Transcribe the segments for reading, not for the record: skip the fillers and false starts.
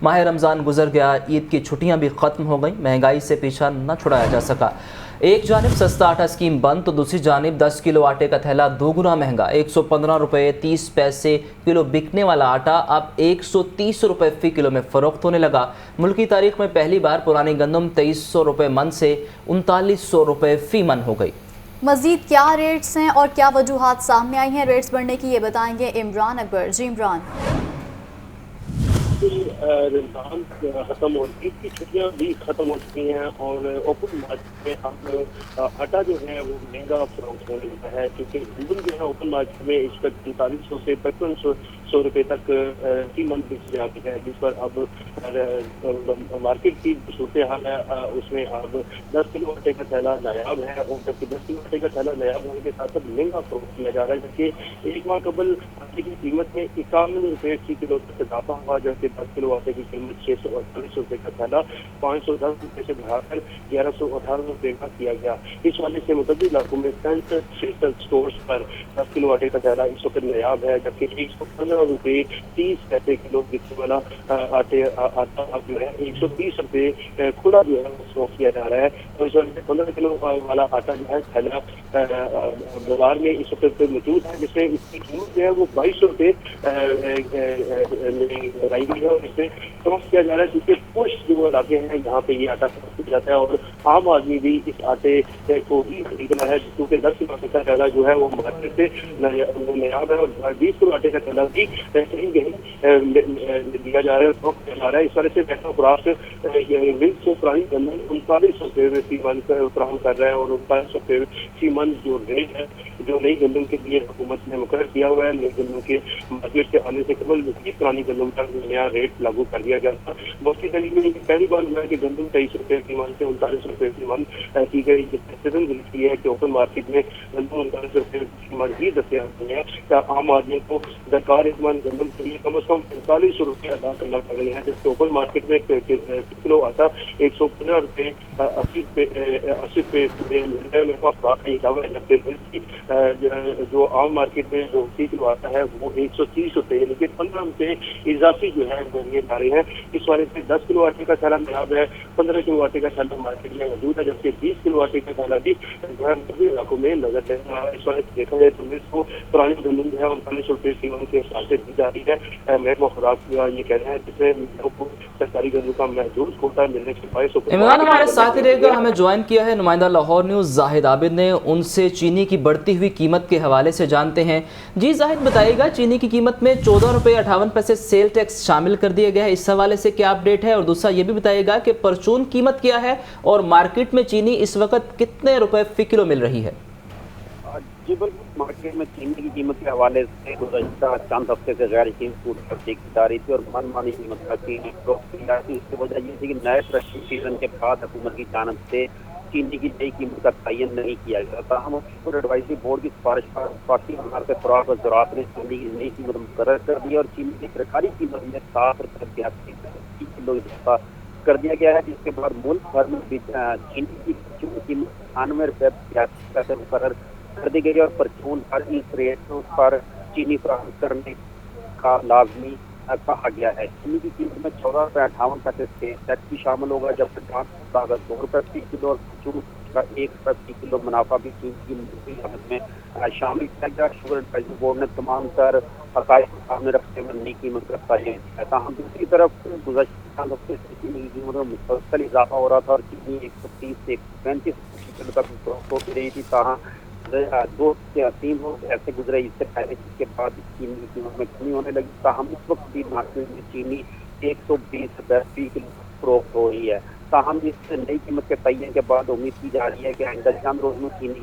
माह रमज़ान गुजर गया, ईद की छुट्टियां भी ख़त्म हो गई, महंगाई से पीछा न छुड़ाया जा सका। एक जानिब सस्ता आटा स्कीम बंद तो दूसरी जानिब 10 किलो आटे का थैला दोगुना महंगा। 115 रुपये 30 पैसे किलो बिकने वाला आटा अब 130 रुपये फ़ी किलो में फ़रोख्त होने लगा। मुल्क की तारीख में पहली बार पुरानी गंदम 2300 रुपये मन से 3900 रुपये फ़ी मन हो गई। मज़ीद क्या रेट्स हैं और क्या वजूहात सामने आई हैं रेट्स बढ़ने की, ये बताएंगे इमरान अकबर। जी इमरान। रमज़ान ख़त्म हो, ईद की छुट्टियां भी ख़त्म हो चुकी हैं और ओपन मार्केट में अब आटा जो है वो महंगा फरोख्त होने लगा है, क्योंकि गंदम जो है ओपन मार्केट में इस वक्त 4500 से 5500 रुपये तक कीमत बिक जाती है, जिस पर अब मार्केट की सूरत हाल है उसमें अब 10 किलो आटे का थैला नायाब है, और जबकि 10 किलो आटे का थैला नायाब होने के साथ साथ महंगा फरोख्त किया जा रहा है, जबकि एक माह कबल आटे की कीमत में 51 रुपये फ़ी किलो तक इजाफा हुआ, जबकि 10 किलो आटे की कीमत 648 रुपये का थैला 510 रुपये से बढ़ाकर 1118 रुपये का किया गया। इस वाले से मुतअद्दिद इलाकों में 65 स्टोर्स पर 10 किलो आटे का थैला इस वक्त नायाब है, जबकि 115 रुपये 30 पैसे किलो बिकने वाला आटा अब जो है 130 रुपये खुला जो है वो किया जा रहा है। तो इस वक्त 15 किलो वाला आटा जो है थैला बाजार में इस वक्त मौजूद है, जिसमें इसकी कीमत जो है वो 2200 रुपये लगाई गई है, और इसमें फरोख्त किया जा रहा है, क्योंकि कुछ जो इलाके हैं यहाँ पे ये आटा फरोख्त किया जाता है और आम आदमी भी इस आटे को ही खरीदना है, क्योंकि 10 किलो आटे का थैला जो है वो मार्केट से नायाब है और 20 किलो आटे का थैला भी कहीं दिया जा रहा है, फरोख्त किया जा रहा है। इस तरह से बैठा खुराक मिल्क से पुरानी गंदम 3900 रुपये फी मन फराहम कर रहा है, और 3900 रुपये फी मन जो रेट है जो नई गंदम के लिए हुकूमत ने मुकर्रर किया हुआ है, नई गंदम के मार्केट से आने से कबल पुरानी गंदम का नया रेट लागू कर दिया गया था। मुफ्ती दिल्ली में पहली बार हुआ है कि गंदम 23 रुपये की मन से 39 रुपये की मन की गई, जिसने सिजन की है कि ओपन मार्केट में गंदम 39 रुपये की मन ही दसे जाती है। क्या आम आदमी को दरकार एक मन गंदम के लिए कम अज कम 45 रुपये अदा करना पड़ रही है, जबकि ओपन मार्केट में किलो आटा 115 रुपये 80 रुपये जो आम मार्केट में जो 30 किलो आता है वो 130 रुपये, लेकिन 15 रुपये इजाफी जो है दिए जा रहे हैं। इस वाले से 10 किलो आटे का थैला नायाब है, 15 किलो आटे का थैला मार्केट में मौजूद है, जबकि 20 किलो आटे का थैला भी जो है सभी इलाकों में नजर दे रहा है। इस वाले से देखा जाए तो इसको पुरानी गंदम जो है 39 रुपये कीमत के हिसाब से दी जा रही है। महकमा खुराक ये कह रहे हैं जिसमें सरकारी गंदम का महदूद कोटा मिलने के बायस इमरान हमारे साथ ही रहेगा, हमें ज्वाइन किया है नुमाइंदा लाहौर न्यूज़ जाहिद आबिद ने, उनसे चीनी की बढ़ती हुई कीमत के हवाले से जानते हैं। जी जाहिद बताइएगा, चीनी की कीमत में 14 रुपये 58 पैसे सेल टैक्स शामिल कर दिया गया है, इस हवाले से क्या अपडेट है? और दूसरा ये भी बताइएगा कि परचून कीमत क्या है और मार्केट में चीनी इस वक्त कितने रुपए फी किलो मिल रही है? जी बिल्कुल, मार्केट में चीनी की कीमत के हवाले से गुज़श्ता चंद हफ्ते से गैर यकीन सूरत देखी जा रही थी और मनमानी कीमत का चीनी फरोख्त की जा रही थी। इसकी वजह ये थी कि नए कृषि सीजन के बाद हुकूमत की जानिब से चीनी की नई कीमत का तयन नहीं किया गया था। हम एडवाइजरी बोर्ड की सिफारिश पर वफाकी वज़ारत खुराक व ज़राअत ने चीनी की नई कीमत मुकर्रर कर दी और चीनी की सरकारी कीमत में 7 रुपये 82 किलो इजाफा कर दिया गया है, जिसके बाद मुल्क भर में चीनी की कीमत 98 रुपये 82 पैसे मुकर्रर कर दी गई और परचून पर इस रेट पर चीनी फराहम करने का लाजमी कहा गया है। चीनी की कीमत में 14 रुपये 58 पैसे से टैक्स भी शामिल होगा, जबकि ट्रांसपोर्ट लागत 2 रुपये फी किलो और परचून का 1 रुपये फी किलो मुनाफा भी चीनी की मुद्दती लागत में शामिल किया गया। शुगर एडवाइजरी बोर्ड ने तमाम तर हक़ाइक़ को सामने रखते हुए नई कीमत का तयन किया था। हम दूसरी तरफ गुज़श्ता हफ्ते से चीनी की कीमत में मुसलसल इजाफा हो रहा था और चीनी 130 से 135 किलो तक फरोख्त होती रही थी। ताहाँ 2 या 3 रोज ऐसे गुजरे इससे पहले, जिसके बाद चीनी की कीमत में कमी होने लगी। ताहम इस वक्त भी मार्केट में चीनी 120 रुपये फी किलो फरोख्त हो रही है। ताहम इस नई कीमत के तयन के बाद उम्मीद की जा रही है कि आइंदा चंद रोज में चीनी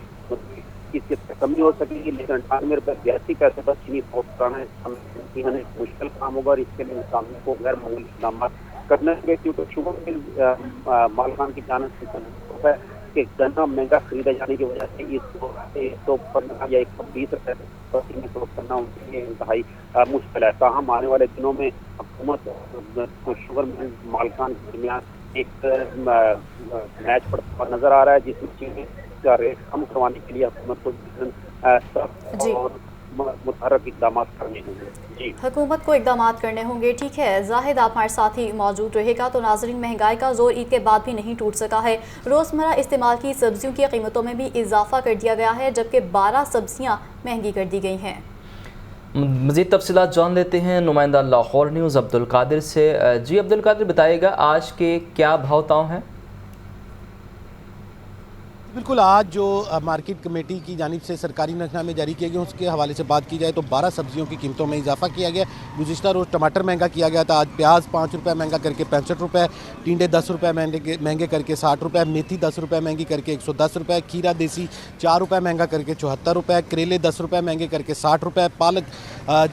इसकी कमी हो सकेगी, लेकिन 98 रुपये 82 पैसे पर चीनी फरोख्त कराना मुश्किल काम होगा और इसके लिए इंसानों को गैर मामूली इक़दाम करना चाहिए, क्योंकि शुगर मिल मालकान की जानिब से कि गन्ना महंगा खरीदा जाने की वजह से इसको 115 या 120 रुपये प्रति में फरोख्त करना उनके लिए इंतहाई मुश्किल है। ताहम आने वाले दिनों में हुकूमत को शुगर मिल मालकान के दरमियान एक मैच पड़ता हुआ नजर आ रहा है, जिसमें चीनी का रेट कम करवाने के लिए हुकूमत को और मुतहरक इकदाम करने होंगे। जी, हुकूमत को इकदाम करने होंगे। ठीक है जाहिद, आप हमारे साथ ही मौजूद रहेगा। तो नाज़रीन, महंगाई का जोर ईद के बाद भी नहीं टूट सका है। रोज़मर्रा इस्तेमाल की सब्जियों की कीमतों में भी इजाफा कर दिया गया है, जबकि 12 सब्जियां महंगी कर दी गई हैं। मज़ीद तफसीलात जान लेते हैं नुमाइंदा लाहौर न्यूज़ अब्दुल कादिर से। जी अब्दुल कादिर, बताइएगा आज के क्या भाव ताव हैं? बिल्कुल, आज जो मार्केट कमेटी की जानिब से सरकारी नजरनामे जारी किए गए उसके हवाले से बात की जाए तो 12 सब्जियों की कीमतों में इजाफा किया गया। गुज़िश्ता रोज़ टमाटर महंगा किया गया था, आज प्याज 5 रुपये महंगा करके 65 रुपये, टिंडे 10 रुपये महंगे करके 60 रुपये, मेथी 10 रुपये महंगी करके 110 रुपये, खीरा देसी 4 रुपये महंगा करके 74 रुपये, करेले 10 रुपये महंगे करके 60 रुपये, पालक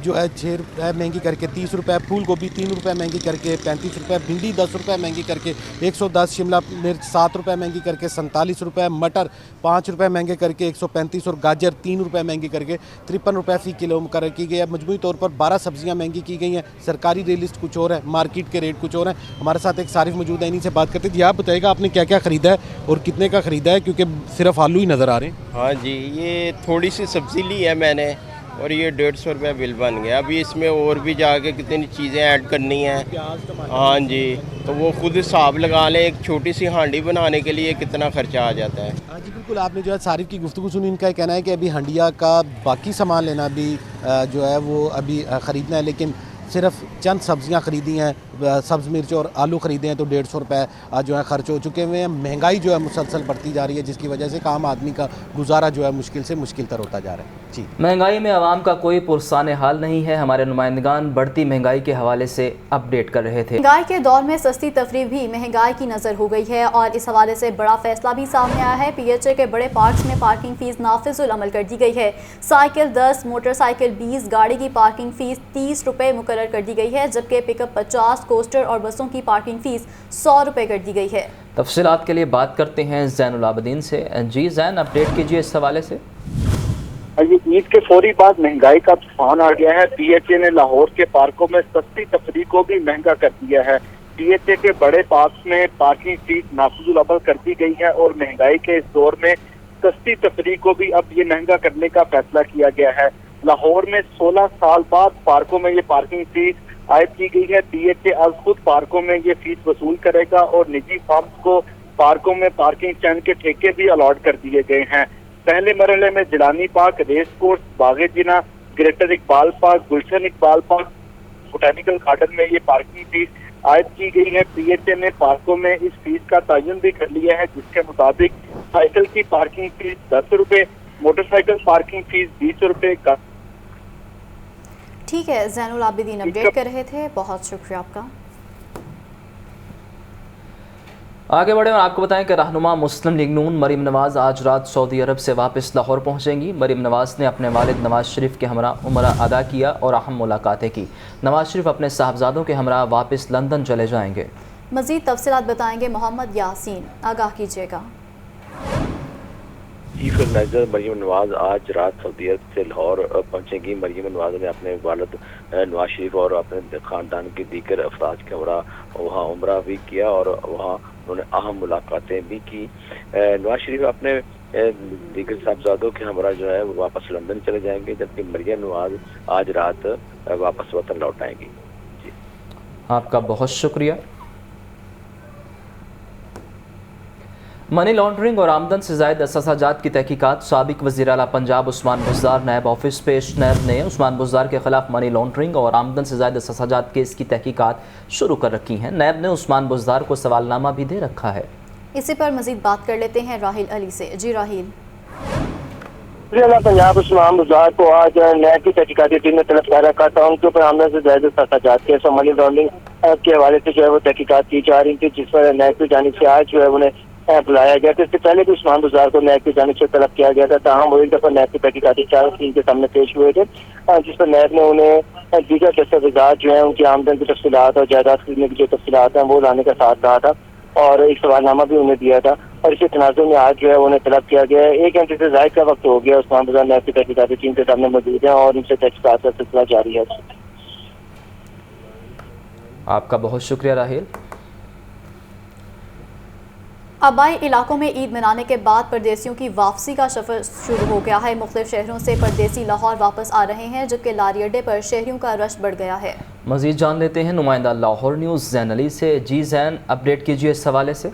जो है 6 रुपये महंगी करके 30 रुपये, फूल गोभी 3 रुपये महंगी करके 35 रुपये, भिंडी 10 रुपये महंगी करके 110, शिमला मिर्च 7 रुपये महंगी करके 47 रुपये, मटर 5 रुपये महंगे करके 135 और गाजर 3 रुपये महंगी करके 53 रुपये फ़ी किलो मुकर्रर की गई है। मजमूई तौर पर 12 सब्जियां महंगी की गई हैं। सरकारी रेट लिस्ट कुछ और है, मार्केट के रेट कुछ और हैं। हमारे साथ एक सारिफ मौजूद है, इन्हीं से बात करते हैं। जी आप बताइएगा आपने क्या क्या ख़रीदा है और कितने का ख़रीदा है, क्योंकि सिर्फ आलू ही नज़र आ रहे हैं। हाँ जी, ये थोड़ी सी सब्ज़ी ली है मैंने और ये 150 रुपये बिल बन गया। अभी इसमें और भी जाके कितनी चीज़ें ऐड करनी हैं। हाँ जी, तो वो खुद हिसाब लगा लें, एक छोटी सी हांडी बनाने के लिए कितना खर्चा आ जाता है। हाँ जी बिल्कुल, आपने जो है सारिफ की गुफ्तगू सुनी, इनका कहना है कि अभी हंडिया का बाकी सामान लेना भी जो है वो अभी ख़रीदना है, लेकिन सिर्फ चंद सब्जियां ख़रीदी हैं, सब्ज़ मिर्च और आलू ख़रीदे हैं तो 150 रुपये जो है ख़र्च हो चुके हुए हैं। महंगाई जो है मुसलसल बढ़ती जा रही है, जिसकी वजह से आम आदमी का गुजारा जो है मुश्किल से मुश्किल तर होता जा रहा है। जी, महंगाई में आवाम का कोई पुरसाने हाल नहीं है। हमारे नुमाइंदगान बढ़ती महंगाई के हवाले से अपडेट कर रहे थे। महंगाई के दौर में सस्ती तफरीह भी महंगाई की नज़र हो गई है और इस हवाले से बड़ा फैसला भी सामने आया है। PHA के बड़े पार्क्स में पार्किंग फ़ीस नाफिजुल अमल कर दी गई है। साइकिल 10, मोटरसाइकिल 20, गाड़ी की पार्किंग फ़ीस 30 रुपये मुकर्रर कर दी गई है, जबकि पिकअप 50, कोस्टर और बसों की पार्किंग फ़ीस 100 रुपये कर दी गई है। तफसीलात के लिए बात करते हैं ज़ैनुल आबिदीन से। जी ज़ैन, अपडेट कीजिए इस हवाले से। ईद के फौरी बाद महंगाई का तूफान आ गया है। PHA ने लाहौर के पार्कों में सस्ती तफरीह को भी महंगा कर दिया है। PHA के बड़े पार्क में पार्किंग फीस नाफिजुल अमल कर दी गई है और महंगाई के इस दौर में सस्ती तफरीह को भी अब ये महंगा करने का फैसला किया गया है। लाहौर में 16 साल बाद पार्कों में ये पार्किंग फीस आयद की गई है। PHA अब खुद पार्कों में ये फीस वसूल करेगा और निजी फर्म्स को पार्कों में पार्किंग चैन के ठेके भी अलॉट कर दिए गए हैं। पहले मरहले में जिलानी पार्क, रेस कोर्स, बागे जिना, ग्रेटर इकबाल पार्क, गुलशन इकबाल पार्क, बोटैनिकल गार्डन में ये पार्किंग फीस आयद की गई है। PHA ने पार्कों में इस फीस का तयन भी कर लिया है, जिसके मुताबिक साइकिल की पार्किंग फीस 10 रुपये, मोटरसाइकिल पार्किंग फीस 20 रुपये। ठीक है, ज़ैनुल आबिदीन अपडेट कर रहे थे, बहुत शुक्रिया आपका। आगे बढ़े और आपको बताएं कि रहनुमा मुस्लिम लीग नून मरीम नवाज़ आज रात सऊदी अरब से वापस लाहौर पहुंचेंगी। मरीम नवाज़ ने अपने वालिद नवाज शरीफ के हमरा उम्रा अदा किया और अहम मुलाकातें की। नवाज शरीफ अपने साहबजादों के हमरा वापस लंदन चले जाएंगे। मज़ीद तफसीलात बताएंगे मोहम्मद यासीन, आगाह कीजिएगा। चीफ एडवाइजर मरीम नवाज आज रात सऊदी अरब से लाहौर पहुंचेंगी। मरीम नवाज ने अपने वालिद नवाज शरीफ और अपने ख़ानदान के दीगर अफराज के हमरा वहाँ उम्रा भी किया और वहाँ उन्होंने अहम मुलाकातें भी की। नवाज शरीफ अपने दीगर साहबजादों के हमरा जो है वो वापस लंदन चले जाएंगे, जबकि मरीम नवाज आज रात वापस वतन लौट आएंगी। जी, आपका बहुत शुक्रिया। मनी लॉन्ड्रिंग और आमदन से ज़ायद असाजात की तहकीकात। साबिक वज़ीर आला पंजाब उस्मान बुज़दार नैब ऑफिस पेश। नैब ने उस्मान बुज़दार के खिलाफ मनी लॉन्ड्रिंग और आमदन से ज़ायद असाजात केस की तहकीकात शुरू कर रखी हैं। नैब ने उस्मान बुज़दार को सवालनामा भी दे रखा है। इसी पर मज़ीद बात कर लेते हैं राहिल अली से। जी राहिल। पंजाब उस्मान बुज़दार को आज नैब की तहकीकाती टीम ने तलब कर रखा था। उनके ऊपर आमदन से ज़ायद असाजात केस और मनी लॉन्ड्रिंग के हवाले से जो है वो तहकीकात की जा रही थी, जिस पर नैब की जानिब से आज जो है उन्हें बुलाया गया था। इससे पहले भी उस्मान बुज़दार को नैब की जानिब से तलब किया गया था, ताहम वो एक दफ़ा नैब की तहकीकाती टीम के सामने पेश हुए थे, जिस पर नैब ने उन्हें दीगर दस्तावेज़ात जो है उनकी आमदन की तफसीलात और जायदाद खरीदने की जो तफसीलात हैं वो लाने का साथ कहा था और एक सवालनामा भी उन्हें दिया था। और इसी तनाज़ुर में आज जो है उन्हें तलब किया गया है। 1 घंटे से ज़ायद का वक्त हो गया, उस्मान बुज़दार नैब की तहकीकाती टीम के सामने मौजूद है और उनसे तहकीकात का सिलसिला जारी है। आपका बहुत शुक्रिया राहिल। आबाई इलाकों में ईद मनाने के बाद परदेसियों की वापसी का सफर शुरू हो गया है। मुख्तलिफ शहरों से परदेसी लाहौर वापस आ रहे हैं, जबकि लारी अड्डे पर शहरियों का रश बढ़ गया है। मजीद जान लेते हैं नुमाइंदा लाहौर न्यूज़ जैन अली से। जी जैन, अपडेट कीजिए इस हवाले से।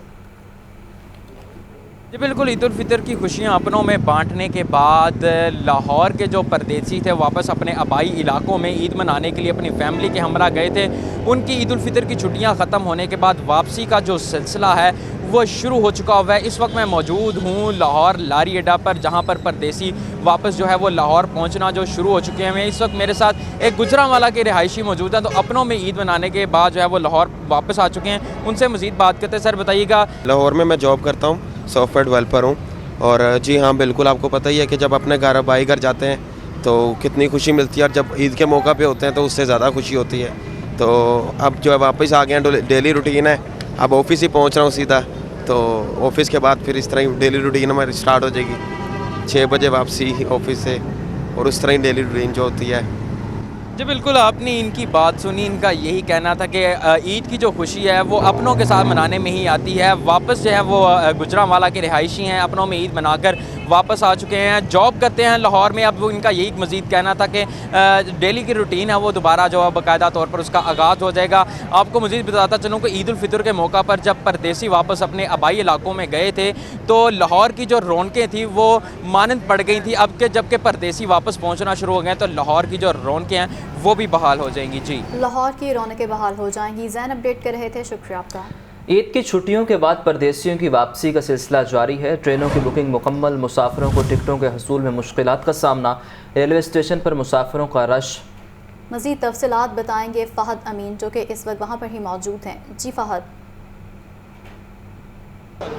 जी बिल्कुल, ईद उल फितर की खुशियां अपनों में बांटने के बाद लाहौर के जो परदेसी थे वापस अपने आबाई इलाकों में ईद मनाने के लिए अपनी फैमिली के हमरा गए थे। उनकी ईद उल फितर की छुट्टियां ख़त्म होने के बाद वापसी का जो सिलसिला है वो शुरू हो चुका हुआ है। इस वक्त मैं मौजूद हूँ लाहौर लारी अड्डा पर, जहाँ पर परदेसी वापस जो है वो लाहौर पहुँचना जो शुरू हो चुके हैं। इस वक्त मेरे साथ एक गुजरांवाला के रिहायशी मौजूद हैं, तो अपनों में ईद मनाने के बाद जो है वो लाहौर वापस आ चुके हैं। उनसे मज़ीद बात करते हैं। सर बताइएगा। लाहौर में मैं जॉब करता हूँ, सॉफ्टवेयर डेवलपर हूँ। और जी हाँ, बिल्कुल आपको पता ही है कि जब अपने घर आबाई घर जाते हैं तो कितनी खुशी मिलती है, और जब ईद के मौका पे होते हैं तो उससे ज़्यादा खुशी होती है। तो अब जो है वापस आ गए हैं, डेली रूटीन है, अब ऑफिस ही पहुँच रहा हूँ सीधा। तो ऑफिस के बाद फिर इस तरह ही डेली रूटीन हमारी स्टार्ट हो जाएगी, 6 बजे वापसी ऑफिस से, और उस तरह ही डेली रूटीन जो होती है। जी बिल्कुल, आपने इनकी बात सुनी। इनका यही कहना था कि ईद की जो खुशी है वो अपनों के साथ मनाने में ही आती है। वापस जो है वो गुजरांवाला के रिहायशी हैं, अपनों में ईद मनाकर वापस आ चुके हैं, जॉब करते हैं लाहौर में। अब वो इनका यही मज़ीद कहना था कि डेली की रूटीन है वो दोबारा जो है बाकायदा तौर पर उसका आगाज़ हो जाएगा। आपको मज़ीद बताता चलूँ कि ईद उल फितर के मौका पर जब परदेसी वापस अपने आबाई इलाकों में गए थे तो लाहौर की जो रौनकें थी वो मानंद पड़ गई थी। अब के जबकि परदेसी वापस पहुँचना शुरू हो गए तो लाहौर की जो रौनकें हैं वो भी बहाल हो जाएंगी। जी, लाहौर की रौनकें बहाल हो जाएंगी। जैन अपडेट कर रहे थे, शुक्रिया आपका। ईद की छुट्टियों के बाद परदेसियों की वापसी का सिलसिला जारी है। ट्रेनों की बुकिंग मुकम्मल, मुसाफिरों को टिकटों के हसूल में मुश्किलात का सामना, रेलवे स्टेशन पर मुसाफिरों का रश। मज़ीद तफसीलात बताएंगे फ़हद अमीन, जो कि इस वक्त वहाँ पर ही मौजूद हैं। जी फ़हद।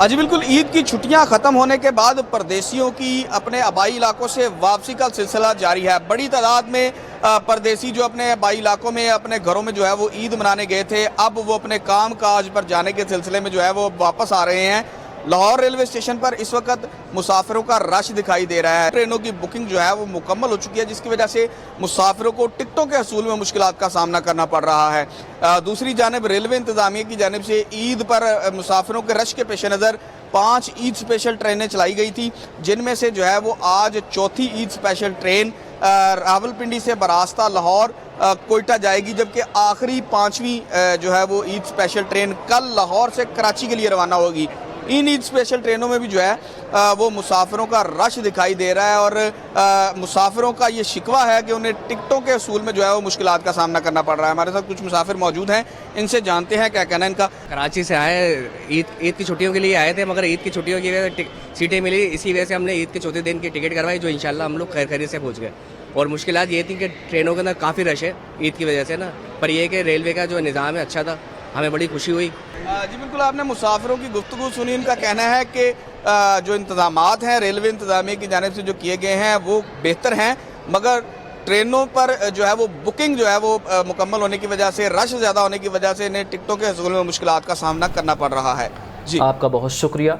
जी बिल्कुल, ईद की छुट्टियां ख़त्म होने के बाद परदेसियों की अपने आबाई इलाकों से वापसी का सिलसिला जारी है। बड़ी तादाद में परदेसी जो अपने आबाई इलाकों में अपने घरों में जो है वो ईद मनाने गए थे, अब वो अपने काम काज पर जाने के सिलसिले में जो है वो वापस आ रहे हैं। लाहौर रेलवे स्टेशन पर इस वक्त मुसाफिरों का रश दिखाई दे रहा है। ट्रेनों की बुकिंग जो है वो मुकम्मल हो चुकी है, जिसकी वजह से मुसाफिरों को टिकटों के हसूल में मुश्किलात का सामना करना पड़ रहा है। दूसरी जानिब रेलवे इंतजामिया की जानिब से ईद पर मुसाफिरों के रश के पेश नज़र 5 ईद स्पेशल ट्रेनें चलाई गई थी, जिनमें से जो है वो आज चौथी ईद स्पेशल ट्रेन रावलपिंडी से बरास्ता लाहौर कोयटा जाएगी, जबकि आखिरी 5वीं जो है वो ईद स्पेशल ट्रेन कल लाहौर से कराची के लिए रवाना होगी। इन ईद स्पेशल ट्रेनों में भी जो है वो मुसाफिरों का रश दिखाई दे रहा है, और मुसाफिरों का ये शिकवा है कि उन्हें टिकटों के असूल में जो है वो मुश्किलात का सामना करना पड़ रहा है। हमारे साथ कुछ मुसाफिर मौजूद हैं, इनसे जानते हैं क्या कहना है इनका। कराची से आए, ईद की छुट्टियों के लिए आए थे, मगर ईद की छुट्टियों की वजह से सीटें मिली, इसी वजह से हमने ईद के चौथे दिन की टिकट करवाई, जो इंशाल्लाह हम लोग खैर खैरियत से पहुँच गए। और मुश्किलात ये थी कि ट्रेनों के अंदर काफ़ी रश है ईद की वजह से ना, पर यह कि रेलवे का जो निज़ाम है अच्छा था, हमें बड़ी खुशी हुई। जी बिल्कुल, आपने मुसाफिरों की गुफ्तगू सुनी। इनका कहना है कि जो इंतज़ामात हैं रेलवे इंतज़ामिया की जानिब से जो किए गए हैं वो बेहतर हैं, मगर ट्रेनों पर जो है वो बुकिंग जो है वो मुकम्मल होने की वजह से, रश ज़्यादा होने की वजह से इन्हें टिकटों के हसूल में मुश्किलात का सामना करना पड़ रहा है। जी, आपका बहुत शुक्रिया।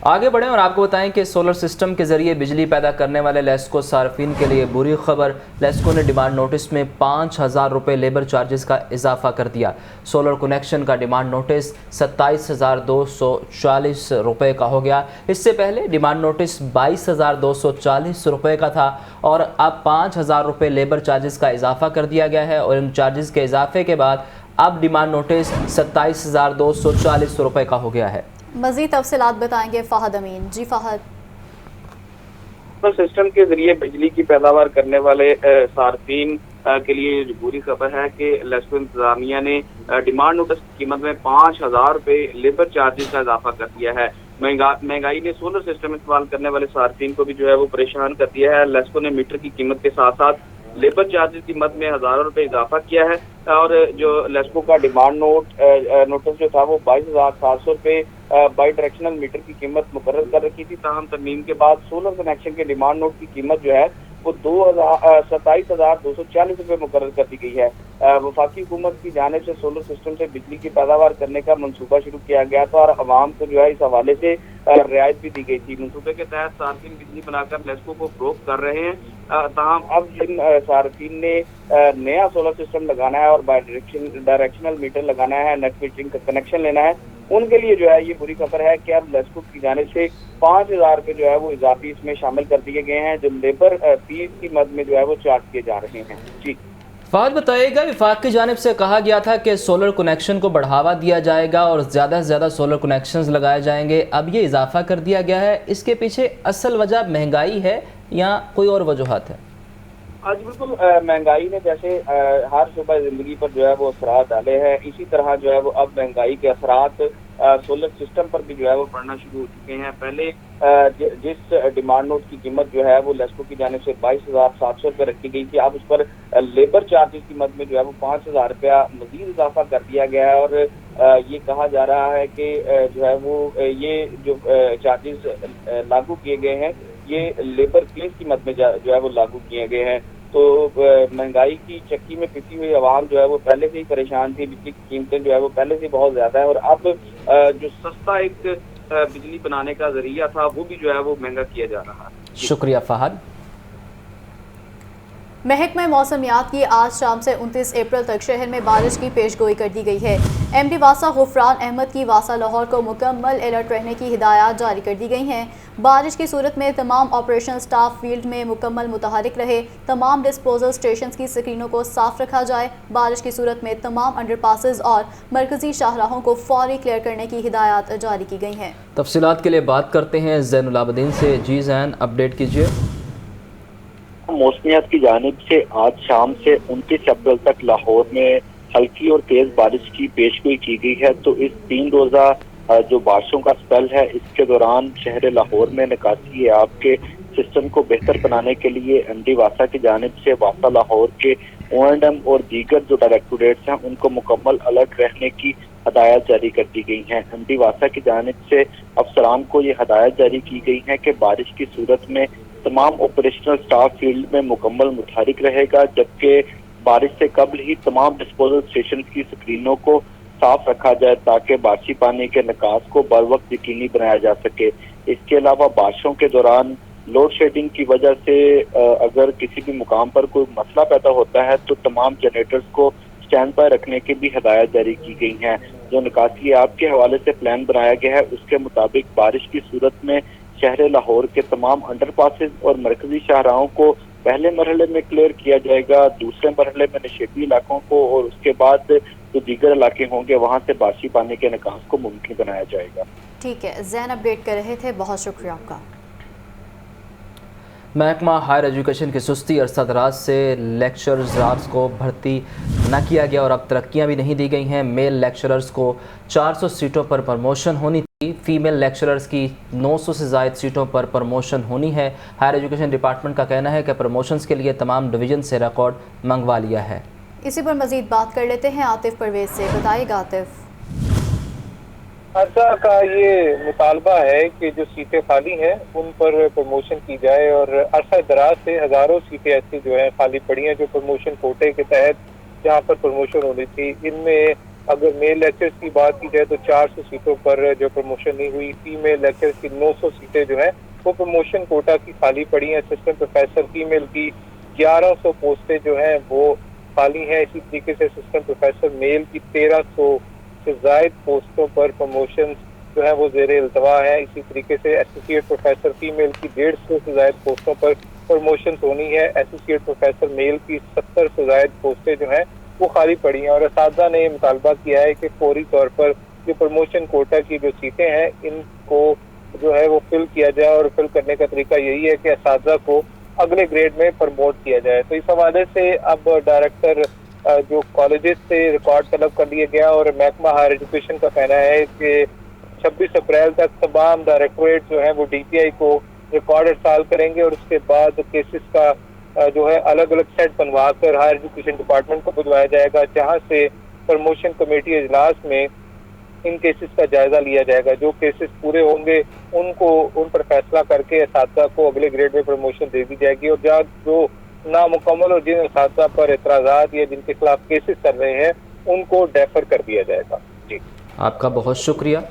आगे बढ़ें और आपको बताएं कि सोलर सिस्टम के जरिए बिजली पैदा करने वाले लेस्को सार्फिन के लिए बुरी खबर। लेस्को ने डिमांड नोटिस में 5,000 रुपये लेबर चार्जेस का इजाफा कर दिया। सोलर कनेक्शन का डिमांड नोटिस 27,240 रुपये का हो गया। इससे पहले डिमांड नोटिस 22,240 रुपये का था, और अब 5,000 रुपये लेबर चार्जेस का इजाफा कर दिया गया है। और इन चार्जेस के इजाफे के बाद अब डिमांड नोटिस 27,240 रुपये का हो गया है। मज़ीद तफसीलात बताएंगे फ़हद अमीन। जी फ़हद। सिस्टम के जरिए बिजली की पैदावार करने वाले सार्फिन के लिए बुरी खबर है कि लेस्को इंतजामिया ने डिमांड नोटिस की कीमत में 5,000 रुपये लेबर चार्जेस का इजाफा कर दिया है। महंगाई ने सोलर सिस्टम इस्तेमाल करने वाले सार्फिन को भी जो है वो परेशान कर दिया है। लेस्को ने मीटर की कीमत के साथ साथ लेबर चार्जेस की कीमत में हज़ारों रुपये इजाफा किया है, और जो लेस्को का डिमांड नोटिस जो था वो 22,700 रुपये बाई डायरेक्शनल मीटर की कीमत मुकर्रर कर रखी थी। ताहम तरमीम के बाद सोलर कनेक्शन के डिमांड नोट की कीमत जो है वो 27,240 रुपये मुकर्रर कर दी गई है। वफाकी हुकूमत की जानिब से सोलर सिस्टम से बिजली की पैदावार करने का मनसूबा शुरू किया गया था, और अवाम को जो है इस हवाले से रियायत भी दी गई थी। मनसूबे के तहत सार्फिन बिजली बनाकर लेस्को को फरोख्त कर रहे हैं। ताहम अब जिन सार्फिन ने नया सोलर सिस्टम लगाना है और डायरेक्शनल मीटर लगाना है, नेट मीटरिंग का कनेक्शन लेना है, उनके लिए जो है ये बुरी खबर है कि अब लेस्को की जानिब से 5,000 रुपये जो है वो इजाफी इसमें शामिल कर दिए गए हैं, जो लेबर फीस की मद में जो है वो चार्ज किए जा रहे हैं। जी फहद बताइएगा, विफाक की जानिब से कहा गया था कि सोलर कनेक्शन को बढ़ावा दिया जाएगा और ज़्यादा से ज़्यादा सोलर कनेक्शंस लगाए जाएंगे, अब ये इजाफा कर दिया गया है, इसके पीछे असल वजह महंगाई है या कोई और वजूहत है? आज बिल्कुल महंगाई ने जैसे हर सुबह जिंदगी पर जो है वो असरात डाले हैं, इसी तरह जो है वो अब महंगाई के असरात सोलर सिस्टम पर भी जो है वो पड़ना शुरू हो चुके हैं। पहले जिस डिमांड नोट की कीमत जो है वो लेस्को की जानिब से 22,700 रुपये रखी गई थी, अब उस पर लेबर चार्जेस की मद में जो है वो 5,000 रुपया मजीद इजाफा कर दिया गया है। और ये कहा जा रहा है कि जो है वो ये जो चार्जेस लागू किए गए हैं ये लेबर फीस की मद में जो है वो लागू किए गए हैं। तो महंगाई की चक्की में पिसी हुई आवाम जो है वो पहले से ही परेशान थी, बिजली की कीमतें जो है वो पहले से बहुत ज़्यादा है और अब जो सस्ता एक बिजली बनाने का जरिया था वो भी जो है वो महंगा किया जा रहा है। शुक्रिया फहद। महकमा मौसमियात की आज शाम से 29 अप्रैल तक शहर में बारिश की पेशगोई कर दी गई है। MD वासा गुफरान अहमद की वासा लाहौर को मुकम्मल अलर्ट रहने की हिदायत जारी कर दी गई हैं। बारिश की सूरत में तमाम ऑपरेशन स्टाफ फील्ड में मुकम्मल मुतहरिक रहे, तमाम डिस्पोजल स्टेशन की स्क्रीनों को साफ रखा जाए। बारिश की सूरत में तमाम अंडरपासेस और मरकजी शाहराहों को फौरी क्लियर करने की हिदायत जारी की गई हैं। तफसीलात के लिए बात करते हैं ज़ैनुल आबदीन से। जी ज़ैन, अपडेट कीजिए। मौसमियात की जानिब से आज शाम से 29 अप्रैल तक लाहौर में हल्की और तेज बारिश की पेशगोई की गई है। तो इस 3 रोज़ा जो बारिशों का स्पेल है, इसके दौरान शहर लाहौर में निकासी आब के सिस्टम को बेहतर बनाने के लिए MD वासा की जानिब से वासा लाहौर के O&M और दीगर जो डायरेक्टोरेट्स हैं उनको मुकम्मल अलर्ट रहने की हदायत जारी कर दी गई हैं। MD वासा की जानिब से अफसरान को ये हदायत जारी की गई है कि बारिश की सूरत में तमाम ऑपरेशनल स्टाफ फील्ड में मुकम्मल मुतहरिक रहेगा, जबकि बारिश से कबल ही तमाम डिस्पोजल स्टेशन की स्क्रीनों को साफ रखा जाए ताकि बारिशी पानी के निकास को बर वक्त यकीनी बनाया जा सके। इसके अलावा बारिशों के दौरान लोड शेडिंग की वजह से अगर किसी भी मुकाम पर कोई मसला पैदा होता है तो तमाम जनरेटर्स को स्टैंड बाय रखने की भी हदायत जारी की गई हैं। जो निकासी आब के हवाले से प्लान बनाया गया है उसके मुताबिक बारिश की सूरत में शहर लाहौर के तमाम अंडरपासेस और मरकजी शाहराहों को पहले मरहले में क्लियर किया जाएगा, दूसरे मरहले में नशेबी इलाकों को और उसके बाद जो दीगर इलाके होंगे वहाँ से बारिशी पानी के निकास को मुमकिन बनाया जाएगा। ठीक है, ज़ैन अपडेट कर रहे थे, बहुत शुक्रिया आपका। महकमा हायर एजुकेशन की सुस्ती अरसा दराज से लेक्चरर्स को भर्ती न किया गया और अब तरक्कियां भी नहीं दी गई हैं। मेल लेक्चरर्स को 400 सीटों पर प्रमोशन होनी थी, फीमेल लेक्चरर्स की 900 से ज़ायद सीटों पर प्रमोशन होनी है। हायर एजुकेशन डिपार्टमेंट का कहना है कि प्रमोशंस के लिए तमाम डिवीज़न से रिकॉर्ड मंगवा लिया है। इसी पर मज़ीद बात कर लेते हैं आतिफ परवेज से। बताइएगा आतिफ। अरसा का ये मुतालबा है कि जो सीटें खाली हैं उन पर प्रमोशन की जाए और अरसा दराज से हज़ारों सीटें ऐसी जो हैं खाली पड़ी हैं जो प्रमोशन कोटे के तहत जहाँ पर प्रमोशन होनी थी। इनमें अगर मेल लेक्चर्स की बात की जाए तो 400 सीटों पर जो प्रमोशन नहीं हुई, फीमेल लेक्चर्स की 900 सीटें जो हैं वो प्रमोशन कोटा की खाली पड़ी हैं। असिस्टेंट प्रोफेसर फीमेल की 1100 पोस्टें जो हैं वो खाली हैं। इसी तरीके से असिस्टेंट प्रोफेसर मेल की 1300 से ज़ायद पोस्टों पर प्रमोशन जो है वो ज़ेरे इल्तवा है। इसी तरीके से एसोसिएट प्रोफेसर फीमेल की 150 से ज़ायद पोस्टों पर प्रमोशन होनी है। एसोसिएट प्रोफेसर मेल की 70 से ज़ायद पोस्टें जो हैं वो खाली पड़ी हैं और असातिज़ा ने मुतालबा किया है कि फौरी तौर पर जो प्रमोशन कोटा की जो सीटें हैं इनको जो है वो फिल किया जाए और फिल करने का तरीका यही है कि असातिज़ा को अगले ग्रेड में प्रमोट किया जाए। तो इस हवाले से अब डायरेक्टर जो कॉलेजेस से रिकॉर्ड तलब कर लिया गया और महकमा हायर एजुकेशन का कहना है कि 26 अप्रैल तक तमाम डायरेक्टोरेट जो है वो DPI को रिकॉर्ड इरसाल करेंगे और उसके बाद केसेस का जो है अलग अलग सेट बनवा कर हायर एजुकेशन डिपार्टमेंट को भिजवाया जाएगा, जहां से प्रमोशन कमेटी इजलास में इन केसेस का जायजा लिया जाएगा। जो केसेस पूरे होंगे उनको उन पर फैसला करके असातिज़ा को अगले ग्रेड में प्रमोशन दे दी जाएगी और जहाँ जो नामुकम्मल और जिन असातिज़ा पर एतराज़ात या जिनके खिलाफ केसेस चल रहे हैं उनको डेफर कर दिया जाएगा। जी, आपका बहुत शुक्रिया।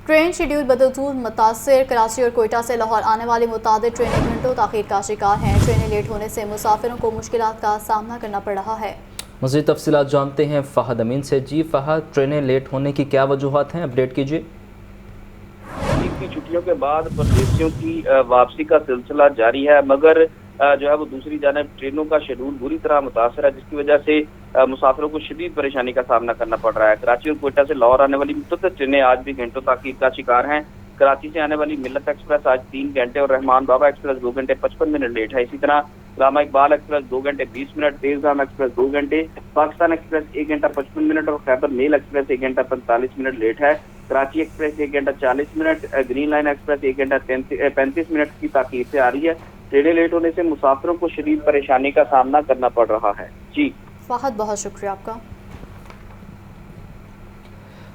ट्रेन शेड्यूल बदसूर मुतासिर कराची और कोयटा से लाहौर आने वाली मुतादिद ट्रेनें घंटों ताख़ीर का शिकार हैं। ट्रेनें लेट होने से मुसाफिरों को मुश्किलात का सामना करना पड़ रहा है। मज़ीद तफसीलात जानते हैं फ़हद अमीन से। जी फ़हद, ट्रेनें लेट होने की क्या वजूहात हैं, अपडेट कीजिए। ईद की छुट्टियों के बाद परदेशियों की वापसी का सिलसिला जारी है, मगर जो है वो दूसरी जानिब ट्रेनों का शेड्यूल बुरी तरह मुतासर है, जिसकी वजह से मुसाफिरों को शदीद परेशानी का सामना करना पड़ रहा है। कराची और क्वेटा से लाहौर आने वाली मुख्तलिफ ट्रेनें आज भी घंटों ताख़ीर का शिकार हैं। कराची से आने वाली मिल्लत एक्सप्रेस आज 3 घंटे और रहमान बाबा एक्सप्रेस 2 घंटे 55 मिनट लेट है। इसी तरह रामा इकबाल एक्सप्रेस 2 घंटे 20 मिनट, तेज़गाम एक्सप्रेस 2 घंटे, पाकिस्तान एक्सप्रेस 1 घंटा 55 मिनट और खैबर मेल एक्सप्रेस 1 घंटा 45 मिनट लेट है। कराची एक्सप्रेस 1 घंटा 40 मिनट, ग्रीन लाइन एक्सप्रेस 1 घंटा 35 मिनट की ताख़ीर से आ रही है। ट्रेनें लेट होने से मुसाफिरों को शदीद परेशानी का सामना करना पड़ रहा है। जी फहद, बहुत शुक्रिया आपका।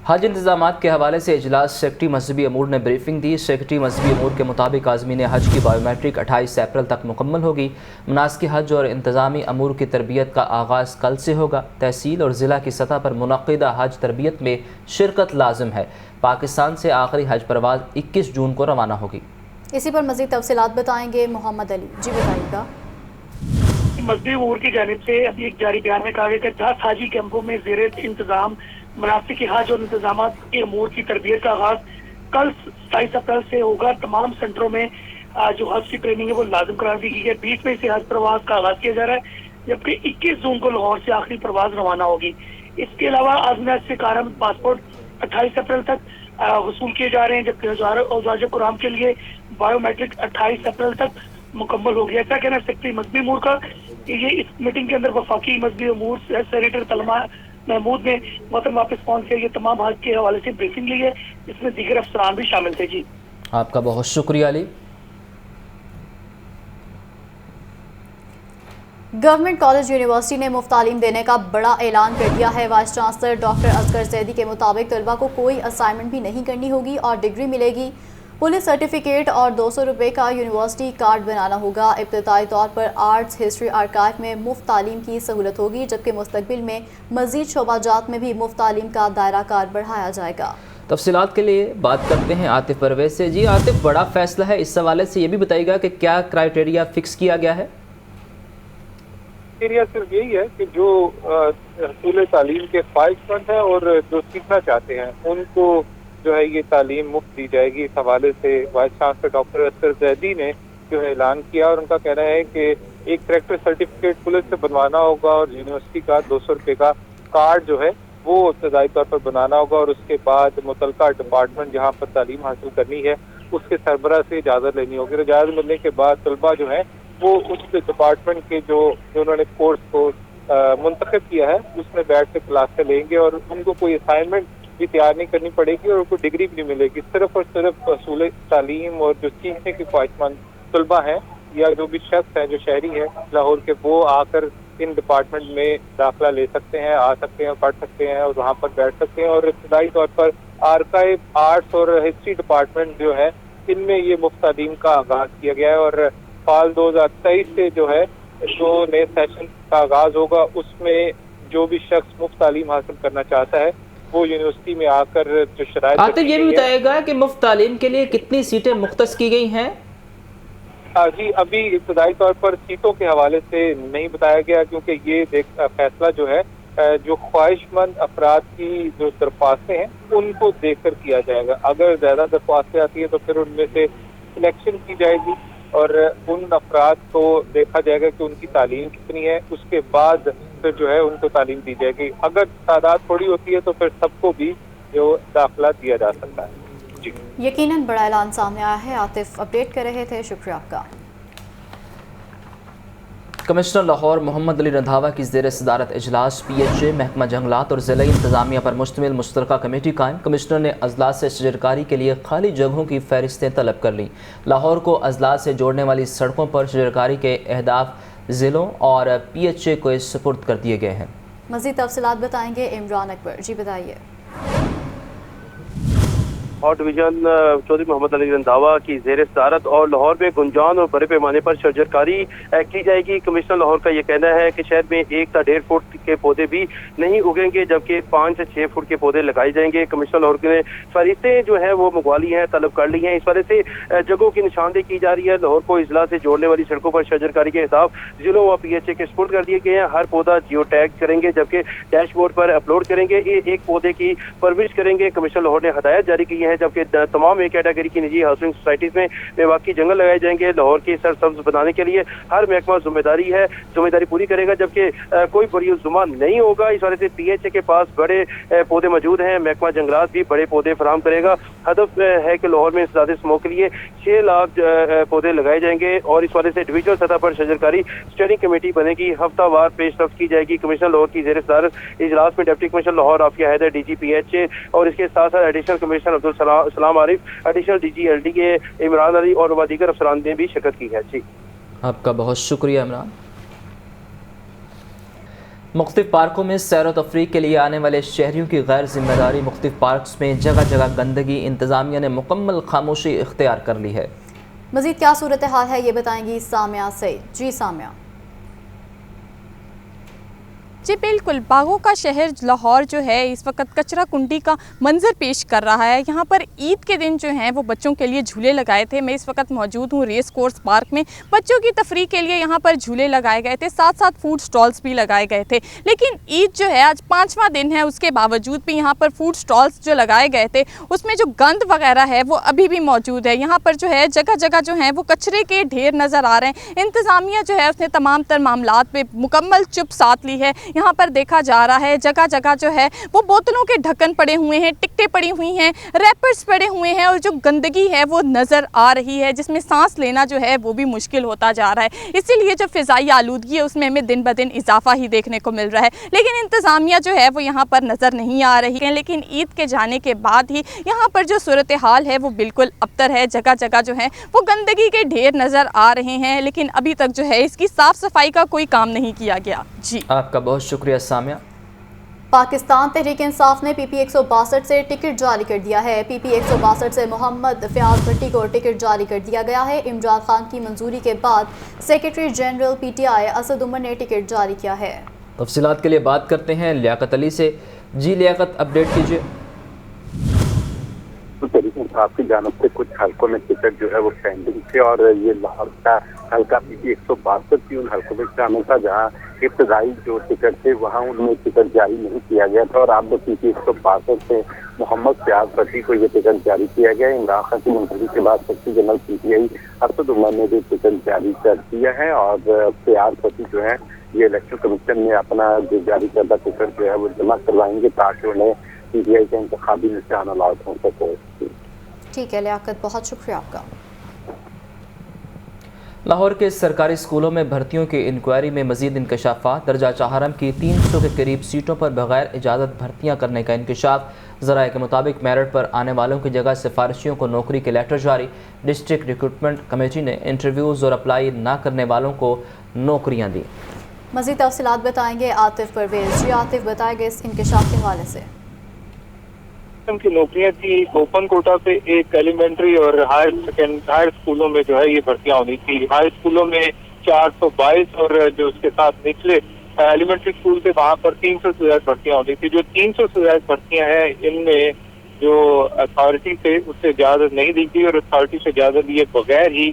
हज इंतजामात के हवाले से इजलास सेक्रेटरी मजहबी अमूर ने ब्रीफिंग दी। सेक्रेटरी मजहबी अमूर के मुताबिक आज़मीन हज की बायोमेट्रिक 28 अप्रैल तक मुकम्मल होगी। मनासिक हज और इंतज़ामी अमूर की तरबियत का आगाज़ कल से होगा। तहसील और ज़िला की सतह पर मुनक़िदा हज तरबियत में शिरकत लाजिम है। पाकिस्तान से आखिरी हज परवाज़ 21 जून को रवाना होगी। इसी पर मज़ीद तफसीलात बताएंगे मोहम्मद अली। जी बताइएगा। मजहबी अमूर की जानिब से अभी एक जारी बयान में कहा गया कि 10 हाजी कैंपों में ज़ेर इंतजाम मनासिक हज और इंतजामात के अमूर की तरबियत का आगाज कल 27 अप्रैल से होगा। तमाम सेंटरों में जो हज की ट्रेनिंग है वो लाजिम करार दी गई है। 20 मई से हज प्रवास का आगाज किया जा रहा है, जबकि 21 जून को लाहौर से आखिरी प्रवास रवाना होगी। इसके अलावा आज़मीन हज से कारम पासपोर्ट 28 अप्रैल तक वसूल किए जा रहे हैं, जबकि हज़ार कुराम के लिए बायोमेट्रिक 28 अप्रैल तक मुकम्मल हो गया। ऐसा कहना सेक्रेटरी मजहबी अमूर का। ये इस मीटिंग के अंदर वफाकी मजहबी अमूर सेनेटर तलमा महमूद ने वतन वापस पहुंच के ये तमाम हज के हवाले से ब्रीफिंग ली है, इसमें दीगर अफसरान भी शामिल थे। जी आपका बहुत शुक्रिया अली। गवर्नमेंट कॉलेज यूनिवर्सिटी ने मुफ्त तालीम देने का बड़ा ऐलान कर दिया है। Vice chancellor doctor Asghar Zaidi के मुताबिक तलबा को कोई असाइनमेंट भी नहीं करनी होगी और डिग्री मिलेगी। पुलिस सर्टिफिकेट और 200 रुपये का यूनिवर्सिटी कार्ड बनाना होगा। इब्तदाई तौर पर आर्ट्स हिस्ट्री आर्काइव में मुफ्त तालीम की सहूलत होगी, जबकि मुस्तकबिल में मज़ीद शोबाजात में भी मुफ्त तालीम का दायरा कार बढ़ाया जाएगा। तफसीलात के लिए बात करते हैं आतिफ परवेज से। जी आतिफ, बड़ा फैसला है, इस हवाले से ये भी बताइएगा कि क्या क्राइटेरिया फिक्स किया गया है? क्राइटेरिया सिर्फ यही है कि जो हसूल तालीम के ख्वाहिशमंद हैं और जो सीखना चाहते हैं उनको जो है ये तालीम मुफ्त दी जाएगी। इस हवाले से vice chancellor doctor Asghar Zaidi ने जो है ऐलान किया और उनका कहना है कि एक करैक्टर सर्टिफिकेट पुलिस से बनवाना होगा और यूनिवर्सिटी का 200 रुपये का कार्ड जो है वो इब्तदाई तौर पर बनाना होगा और उसके बाद मुतलका डिपार्टमेंट जहाँ पर तालीम हासिल करनी है उसके सरबराह से इजाज़त लेनी होगी। इजाज़त मिलने के बाद तलबा जो है वो उस डिपार्टमेंट के जो उन्होंने कोर्स को मुंतखब किया है उसमें बैठ के क्लासें लेंगे और उनको कोई असाइनमेंट भी तैयार नहीं करनी पड़ेगी और उनको डिग्री भी नहीं मिलेगी। सिर्फ और सिर्फ हसूल तालीम और जो सीखने की ख्वाहिशमंद तलबा हैं या जो भी शख्स हैं जो शहरी हैं लाहौर के, वो आकर इन डिपार्टमेंट में दाखिला ले सकते हैं, आ सकते हैं, पढ़ सकते हैं और वहाँ पर बैठ सकते हैं। और इब्तदाई तौर पर आर्काइव, आर्ट्स और हिस्ट्री डिपार्टमेंट जो है इनमें ये मुफ्त तालीम का आगाज़ किया गया है और साल 2023 से जो है जो नए सेशन का आगाज़ होगा उसमें जो भी शख्स मुफ्त तालीम हासिल करना चाहता है वो यूनिवर्सिटी में आकर जो शराइत। आतिफ, ये भी बताएगा कि मुफ्त तालीम के लिए कितनी सीटें मुख्तस की गई हैं? जी अभी इब्तदाई तौर पर सीटों के हवाले से नहीं बताया गया क्योंकि ये फैसला जो है जो ख्वाहिशमंद अफराद की जो दरख्वास्तें हैं उनको देखकर किया जाएगा। अगर ज़्यादा दरख्वास्तें आती हैं तो फिर उनमें से सिलेक्शन की जाएगी और उन अफराद को देखा जाएगा कि उनकी तालीम कितनी है, उसके बाद फिर जो है उनको तालीम दी जाएगी। अगर तादाद थोड़ी होती है तो फिर सबको भी जो दाखिला दिया जा सकता है। जी यकीनन बड़ा ऐलान सामने आया है। आतिफ अपडेट कर रहे थे, शुक्रिया आपका। कमिश्नर लाहौर मोहम्मद अली रंधावा की ज़ेर सदारत इजलास PHA महकमा जंगलात और ज़िला इंतज़ामिया पर मुश्तमिल मुश्तरका कमेटी कायम। कमिश्नर ने अजलास से शजरकारी के लिए खाली जगहों की फहरिस्तें तलब कर लीं। लाहौर को अजलास से जोड़ने वाली सड़कों पर शजरकारी के अहदाफ ज़िलों और PHA को सुपुर्द कर दिए गए हैं। मज़ीद तफसीलात बताएंगे इमरान अकबर। जी बताइए। और डिवीजन चौधरी मोहम्मद अली रंधावा की ज़ेर सदारत और लाहौर में गुंजान और बड़े पैमाने पर शजरकारी की जाएगी। कमिश्नर लाहौर का ये कहना है कि शहर में 1 से 1.5 फुट के पौधे भी नहीं उगेंगे, जबकि 5 से 6 फुट के पौधे लगाए जाएंगे। कमिश्नर लाहौर ने फहरिस्तें जो है वो मंगवा ली हैं, तलब कर ली हैं। इस वजह से जगहों की निशानदेही की जा रही है। लाहौर को इजला से जोड़ने वाली सड़कों पर शजरकारी के हिसाब जिलों व PHA के स्पुर्द कर दिए गए हैं। हर पौधा जियो टैग करेंगे, जबकि डैशबोर्ड पर अपलोड करेंगे। एक पौधे की परवरिश करेंगे। कमिश्नर लाहौर ने हदायत जारी की है, जबकि तमाम एक कैटेगरी की निजी हाउसिंग सोसाइटीज में मेवाकी जंगल लगाए जाएंगे। लाहौर की सरसब्ज बनाने के लिए हर महकमा जिम्मेदारी पूरी करेगा, जबकि कोई बरियुज़्ज़ुमा नहीं होगा। इस वजह से PHA के पास बड़े पौधे मौजूद हैं। महकमा जंगलात भी बड़े पौधे फराहम करेगा। हदफ है कि लाहौर में ज़्यादा स्मोक के लिए 6 लाख पौधे लगाए जाएंगे और इस वजह से डिविजनल सतह पर शजरकारी स्टेयरिंग कमेटी बनेगी। हफ्तावार पेशरफ्त की जाएगी। कमिश्नर लाहौर की ज़ेर सदारत इजलास में deputy commissioner Lahore Afia Haider DG PHA और इसके साथ साथ additional commissioner Abdul Salam Arif, additional DG LDA Imran Ali और दीगर अफसरान ने भी शिरकत की है। जी, आपका बहुत शुक्रिया इमरान। मुख्तलिफ पार्कों में सैर व तफरीह के लिए आने वाले शहरियों की गैर जिम्मेदारी। मुख्तलिफ पार्क्स में जगह जगह गंदगी, इंतज़ामिया ने मुकम्मल खामोशी इख्तियार कर ली है। मज़ीद क्या सूरत हाल है ये बताएंगी सामिया से। जी सामिया। जी बिल्कुल, बागों का शहर लाहौर जो है इस वक्त कचरा कुंडी का मंजर पेश कर रहा है। यहाँ पर ईद के दिन जो हैं वो बच्चों के लिए झूले लगाए थे। मैं इस वक्त मौजूद हूँ रेस कोर्स पार्क में। बच्चों की तफरीह के लिए यहाँ पर झूले लगाए गए थे, साथ साथ फूड स्टॉल्स भी लगाए गए थे। लेकिन ईद जो है आज 5वां दिन है, उसके बावजूद भी यहाँ पर फूड स्टॉल्स जो लगाए गए थे उसमें जो गंद वगैरह है वो अभी भी मौजूद है। यहाँ पर जो है जगह जगह जो है वो कचरे के ढेर नज़र आ रहे हैं। इंतज़ामिया जो है उसने तमाम तर मामलात पे मुकम्मल चुप साध ली है। यहाँ पर देखा जा रहा है जगह जगह जो है वो बोतलों के ढक्कन पड़े हुए हैं, टिकटें पड़ी हुई हैं, रैपर्स पड़े हुए हैं और जो गंदगी है वो नज़र आ रही है, जिसमें सांस लेना जो है वो भी मुश्किल होता जा रहा है। इसीलिए जो फ़िज़ाई आलूदगी है उसमें हमें दिन ब दिन इजाफा ही देखने को मिल रहा है। लेकिन इंतज़ामिया जो है वो यहाँ पर नज़र नहीं आ रही है। लेकिन ईद के जाने के बाद ही यहाँ पर जो सूरत हाल है वो बिल्कुल अबतर है। जगह जगह जो है वो गंदगी के ढेर नज़र आ रहे हैं, लेकिन अभी तक जो है इसकी साफ़ सफाई का कोई काम नहीं किया गया। जी, आपका बहुत शुक्रिया सामिया। पाकिस्तान तहरीक इंसाफ ने PP 162 से टिकट जारी कर दिया है। PP 162 से मोहम्मद फयाज भट्टी को टिकट जारी कर दिया गया है। इमरान खान की मंजूरी के बाद secretary general PTI Asad Umar ने टिकट जारी किया है। तफसीलात के लिए बात करते हैं लियाकत अली से। जी लियाकत, अपडेट कीजिए। आपकी जानब से कुछ हल्कों में टिकट जो है वो पेंडिंग थे और ये लाहौर का हल्का PP 162 थी उन हल्कों में शामिल था जहाँ इब्तदाई जो टिकट थे वहाँ उनमें टिकट जारी नहीं किया गया था और अब PP 162 से मोहम्मद फयाज भट्टी को ये टिकट जारी किया गया। इमरान खान की मंजूरी के बाद secretary general PTI Asad Umar ने भी टिकट जारी कर दिया है और फयाज भट्टी जो है ये इलेक्शन कमीशन में अपना जो जारी करदा टिकट जो है वो जमा करवाएंगे ताकि उन्हें PTI का इंतखाबी निशान अलाट हो सके। ठीक है लियाकत, बहुत शुक्रिया आपका। लाहौर के सरकारी स्कूलों में भर्तियों की इंक्वायरी में मजीद इंकशाफात। दर्जा चाहरम की 300 के करीब सीटों पर बगैर इजाज़त भर्तियाँ करने का इंकशाफ। ज़राए के मुताबिक मेरिट पर आने वालों की जगह सिफारिशियों को नौकरी के लेटर जारी। डिस्ट्रिक्ट रिक्रूटमेंट कमेटी ने इंटरव्यूज़ और अप्लाई ना करने वालों को नौकरियाँ दी। मज़ीद तफसीलात बताएंगे आतिफ परवेज। जी आतिफ, बताएंगे इस इंकशाफ के हवाले से। की नौकरियां थी ओपन कोटा पे एक एलिमेंट्री और हायर स्कूलों में जो है ये भर्तियां होनी थी। हाई स्कूलों में 422 और जो उसके साथ निचले एलिमेंट्री स्कूल थे वहाँ पर 300 से ज्यादा भर्तियां होनी थी। जो 300 से ज्यादा भर्तियां हैं इनमें जो अथॉरिटी से उससे इजाजत नहीं दी गई और अथॉरिटी से इजाजत दिए बगैर ही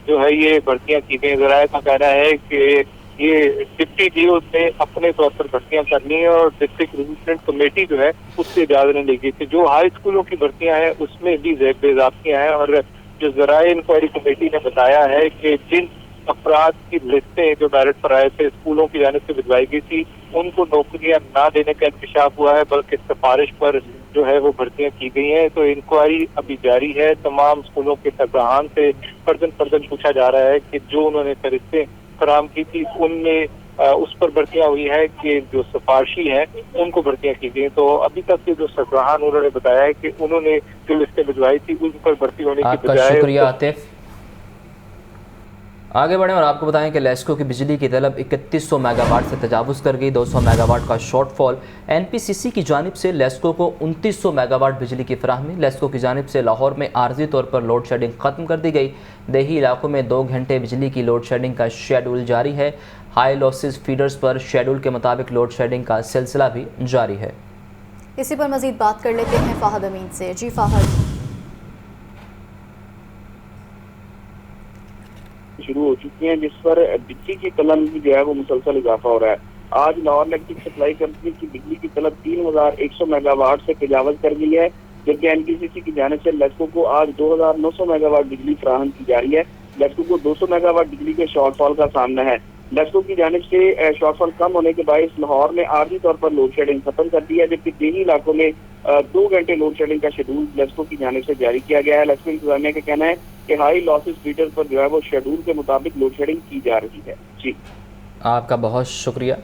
जो है ये भर्तियां की गई। ज़राए का कहना है कि ये डिप्टी DO ने अपने तौर पर भर्तियां करनी है और डिस्ट्रिक्ट रिक्रूटमेंट कमेटी जो है उससे इजाजत नहीं दी गई थी। जो हाई स्कूलों की भर्तियां हैं उसमें भी बेजाब्तियां हैं और जो ज़राए इंक्वायरी कमेटी ने बताया है कि जिन अफराद की लिस्टें जो मेरिट पर आए थे स्कूलों की जानिब से भिजवाई गई थी उनको नौकरियां ना देने का इंकशाफ हुआ है, बल्कि सिफारिश पर जो है वो भर्तियां की गई हैं। तो इंक्वायरी अभी जारी है। तमाम स्कूलों के सरबराहान से फर्जन पूछा जा रहा है कि जो उन्होंने फरिश्तें फराम की थी उनमें उस पर भर्तियां हुई है कि जो सिफारशी हैं उनको भर्तियां की गई। तो अभी तक के जो सरबराहान उन्होंने बताया है कि उन्होंने जो लिस्टें भिजवाई थी उन पर भर्ती होने की बजाय। शुक्रिया आतिफ। आगे बढ़ें और आपको बताएं कि लेस्को की बिजली की तलब 3100 मेगावाट से तजावुज़ कर गई। 200 मेगावाट का शॉर्टफॉल। एनपीसीसी की जानिब से लेस्को को 2900 मेगावाट बिजली की फराहमी। लेस्को की जानिब से लाहौर में आर्जी तौर पर लोड शेडिंग ख़त्म कर दी गई। देही इलाकों में 2 घंटे बिजली की लोड शेडिंग का शेड्यूल जारी है। हाई लॉसेस फीडर्स पर शेड्यूल के मुताबिक लोड शेडिंग का सिलसिला भी जारी है। इसी पर मजीद बात कर लेते हैं फ़ाहद अमीन से। जी फ़ाहद। शुरू हो चुकी हैं जिस पर बिजली की तलब में जो है वो मुसलसल इजाफा हो रहा है। आज लाहौर इलेक्ट्रिक सप्लाई कंपनी की बिजली की तलब 3100 मेगावाट से तजावज़ कर गई है, जबकि एनपीसीसी की जानिब से लेस्को को आज 2900 मेगावाट बिजली फराहम की जा रही है। लेस्को को 200 मेगावाट बिजली के शॉर्टफॉल का सामना है। लेस्को की जानिब से शॉर्टफॉल कम होने के बायस लाहौर में आर्जी तौर पर लोड शेडिंग खत्म कर दी है, जबकि देही इलाकों में 2 घंटे लोड शेडिंग का शेड्यूल लेस्को की जानिब से जारी किया गया है। लेस्को इंतजामिया का कहना है कि हाई लॉसेस फीडर पर जो है वो शेड्यूल के मुताबिक लोड शेडिंग की जा रही है। जी आपका बहुत शुक्रिया।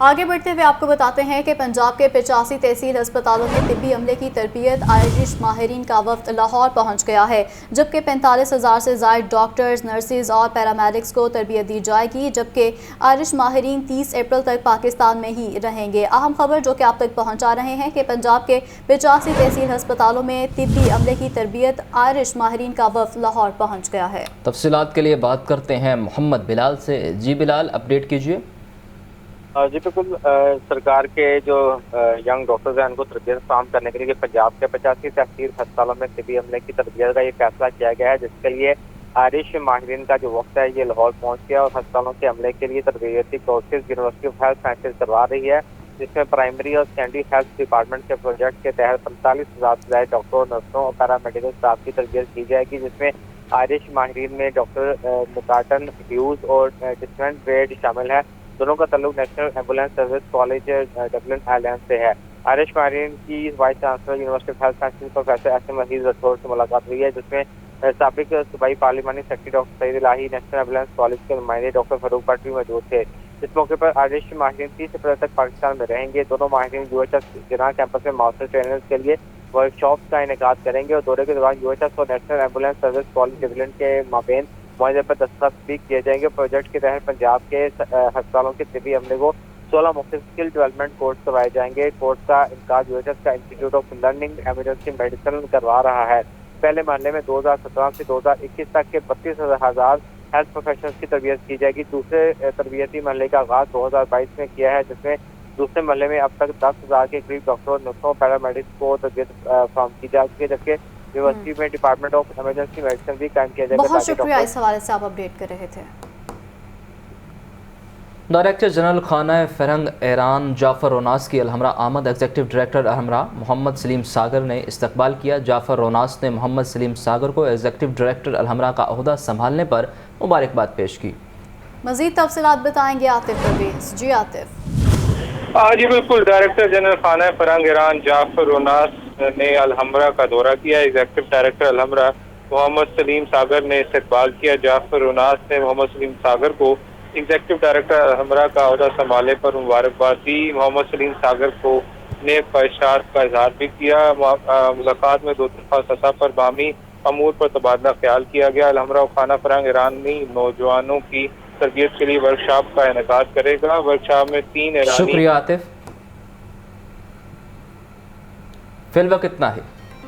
आगे बढ़ते हुए आपको बताते हैं कि पंजाब के 85 तहसील अस्पतालों में तिब्बी अमले की तरबियत आयरिश माहिरीन का वफ्द लाहौर पहुंच गया है, जबकि 45,000 से ज़ायद डॉक्टर्स, नर्सेज और पैरामेडिक्स को तरबियत दी जाएगी, जबकि आयरिश माहिरीन 30 अप्रैल तक पाकिस्तान में ही रहेंगे। अहम खबर जो कि आप तक पहुँचा रहे हैं कि पंजाब के 85 तहसील अस्पतालों में तिब्बी अमले की तरबियत आयरिश माहिरीन का वफ्द लाहौर पहुँच गया है। तफसीलात के लिए बात करते हैं मोहम्मद बिलाल से। जी बिलाल, अपडेट कीजिए। जी बिल्कुल, सरकार के जो यंग डॉक्टर्स हैं उनको तरबियत फराहम करने के लिए पंजाब के 85 तहसील अस्पतालों में तिब्बी अमले की तरबियत का ये फैसला किया गया है, जिसके लिए आयरिश माहिरीन का जो वक्त है ये लाहौर पहुंच गया और अस्पतालों के अमले के लिए तरबियती courses university of health sciences करवा रही है, जिसमें प्राइमरी और सेकेंडरी हेल्थ डिपार्टमेंट के प्रोजेक्ट के तहत 45,000 से ज़्यादा डॉक्टरों, नर्सों और पैरामेडिकल स्टाफ की तरबियत की जाएगी, जिसमें आयरिश माहिरीन में डॉक्टर मुकाटन ह्यूज और डिफरेंट ग्रेड शामिल है। दोनों का ताल्लुक national ambulance service college Dublin island से है। आयरिश माहिरीन की vice chancellor university of health sciences professor S M. Aziz Rathore से मुलाकात हुई है, जिसमें साबिक सूबाई पार्लिमानी secretary doctor Saeed Ilahi, national ambulance college के नुमाइंदे डॉक्टर फरूक भट्ट भी मौजूद थे। इस मौके पर आयरिश माहिरीन 30 अप्रैल तक पाकिस्तान में रहेंगे। दोनों माहिरीन यूएचएस जिना कैंपस में मास्टर ट्रेनर्स के लिए वर्कशॉप का इनेकाद करेंगे और दौरे के दौरान यूएचएस और national ambulance service college Dublin के माबेन मुआहदे पर दस्तखत भी किए जाएंगे। प्रोजेक्ट के तहत पंजाब के अस्पतालों के तिब्बी अमले को 16 मुख्तलिफ स्किल डेवलपमेंट कोर्स करवाए जाएंगे। कोर्स का इनकाद यूएचएस का institute of learning emergency medicine करवा रहा है। पहले मरहले में 2017 से 2021 तक के 32,000 हेल्थ प्रोफेशनल्स की तरबियत की जाएगी। दूसरे तरबियती मरहले का आगाज 2022 में किया है, जिसमें दूसरे मरहले में अब तक 10,000 के करीब डॉक्टरों, नर्सों, पैरामेडिक्स को तरबियत फराहम की जा चुकी है, जबकि यूनिवर्सिटी में डिपार्टमेंट ऑफ इमरजेंसी मेडिसिन भी कायम किया जाएगा। बहुत शुक्रिया, इस हवाले से आप अपडेट कर रहे थे। डायरेक्टर जनरल खाना फ़िरंग ईरान जाफ़र रोनास की अलहमरा आमद एग्जीक्यूटिव डायरेक्टर अलहमरा मोहम्मद सलीम सागर ने इस्तकबाल किया। जाफ़र रोनास ने मोहम्मद सलीम सागर को एग्जीक्यूटिव डायरेक्टर अलहमरा का ओहदा संभालने पर मुबारकबाद पेश की। मज़ीद तफसीलात बताएंगे आतिफ परवेज़। जी आतिफ। जी बिल्कुल, डायरेक्टर जनरल खाना फ़िरंग ईरान जाफ़र रोनास ने अलहमरा का दौरा किया। एग्जीक्यूटिव डायरेक्टर अलहमरा मोहम्मद सलीम सागर ने इस्तकबाल किया। जाफ़र रोनास ने मोहम्मद सलीम सागर को एग्जीक्यूटिव डायरेक्टर अलहमरा का ओहदा संभालने पर मुबारकबाद दी। मोहम्मद सलीम सागर को नेक ख्वाहिशात का इजहार भी किया। मुलाकात में दो तरफा सतह पर बामी अमूर पर तबादला ख्याल किया गया। अलहमरा और खाना फ़िरंग ईरानी नौजवानों की तरबियत के लिए वर्कशॉप का इनेकाद करेगा। वर्कशॉप में 3 ईरानी। शुक्रिया आतिफ। फिलहाल इतना ही।